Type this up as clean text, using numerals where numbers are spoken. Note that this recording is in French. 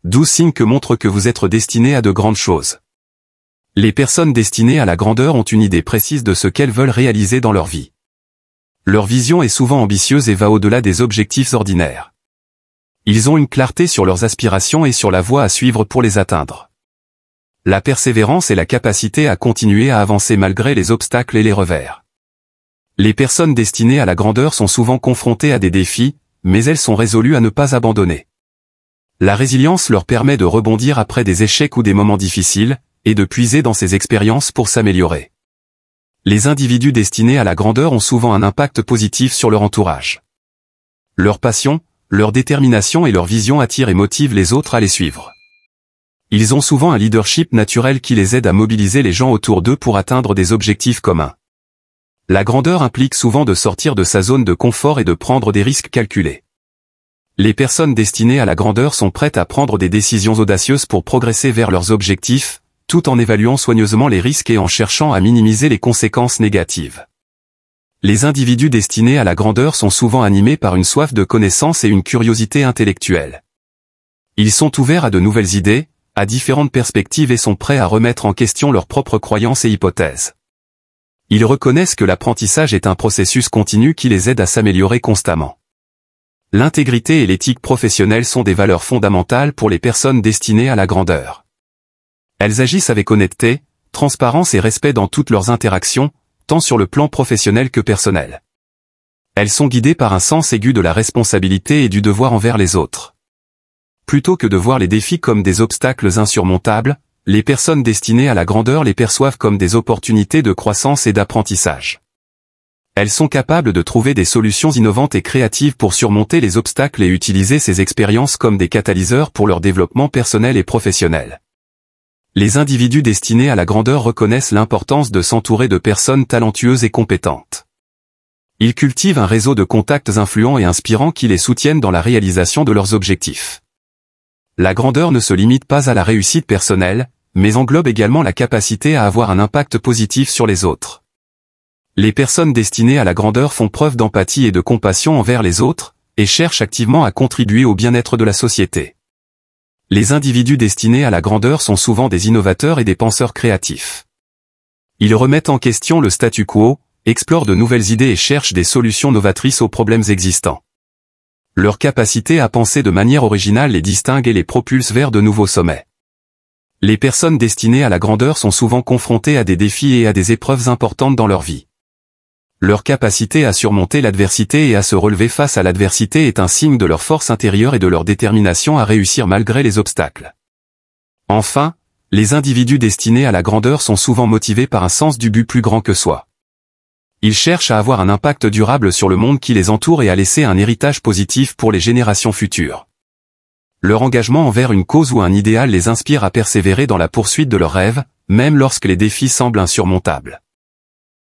12 signes que montrent que vous êtes destiné à de grandes choses. Les personnes destinées à la grandeur ont une idée précise de ce qu'elles veulent réaliser dans leur vie. Leur vision est souvent ambitieuse et va au-delà des objectifs ordinaires. Ils ont une clarté sur leurs aspirations et sur la voie à suivre pour les atteindre. La persévérance est la capacité à continuer à avancer malgré les obstacles et les revers. Les personnes destinées à la grandeur sont souvent confrontées à des défis, mais elles sont résolues à ne pas abandonner. La résilience leur permet de rebondir après des échecs ou des moments difficiles, et de puiser dans ces expériences pour s'améliorer. Les individus destinés à la grandeur ont souvent un impact positif sur leur entourage. Leur passion, leur détermination et leur vision attirent et motivent les autres à les suivre. Ils ont souvent un leadership naturel qui les aide à mobiliser les gens autour d'eux pour atteindre des objectifs communs. La grandeur implique souvent de sortir de sa zone de confort et de prendre des risques calculés. Les personnes destinées à la grandeur sont prêtes à prendre des décisions audacieuses pour progresser vers leurs objectifs, tout en évaluant soigneusement les risques et en cherchant à minimiser les conséquences négatives. Les individus destinés à la grandeur sont souvent animés par une soif de connaissance et une curiosité intellectuelle. Ils sont ouverts à de nouvelles idées, à différentes perspectives et sont prêts à remettre en question leurs propres croyances et hypothèses. Ils reconnaissent que l'apprentissage est un processus continu qui les aide à s'améliorer constamment. L'intégrité et l'éthique professionnelle sont des valeurs fondamentales pour les personnes destinées à la grandeur. Elles agissent avec honnêteté, transparence et respect dans toutes leurs interactions, tant sur le plan professionnel que personnel. Elles sont guidées par un sens aigu de la responsabilité et du devoir envers les autres. Plutôt que de voir les défis comme des obstacles insurmontables, les personnes destinées à la grandeur les perçoivent comme des opportunités de croissance et d'apprentissage. Elles sont capables de trouver des solutions innovantes et créatives pour surmonter les obstacles et utiliser ces expériences comme des catalyseurs pour leur développement personnel et professionnel. Les individus destinés à la grandeur reconnaissent l'importance de s'entourer de personnes talentueuses et compétentes. Ils cultivent un réseau de contacts influents et inspirants qui les soutiennent dans la réalisation de leurs objectifs. La grandeur ne se limite pas à la réussite personnelle, mais englobe également la capacité à avoir un impact positif sur les autres. Les personnes destinées à la grandeur font preuve d'empathie et de compassion envers les autres, et cherchent activement à contribuer au bien-être de la société. Les individus destinés à la grandeur sont souvent des innovateurs et des penseurs créatifs. Ils remettent en question le statu quo, explorent de nouvelles idées et cherchent des solutions novatrices aux problèmes existants. Leur capacité à penser de manière originale les distingue et les propulse vers de nouveaux sommets. Les personnes destinées à la grandeur sont souvent confrontées à des défis et à des épreuves importantes dans leur vie. Leur capacité à surmonter l'adversité et à se relever face à l'adversité est un signe de leur force intérieure et de leur détermination à réussir malgré les obstacles. Enfin, les individus destinés à la grandeur sont souvent motivés par un sens du but plus grand que soi. Ils cherchent à avoir un impact durable sur le monde qui les entoure et à laisser un héritage positif pour les générations futures. Leur engagement envers une cause ou un idéal les inspire à persévérer dans la poursuite de leurs rêves, même lorsque les défis semblent insurmontables.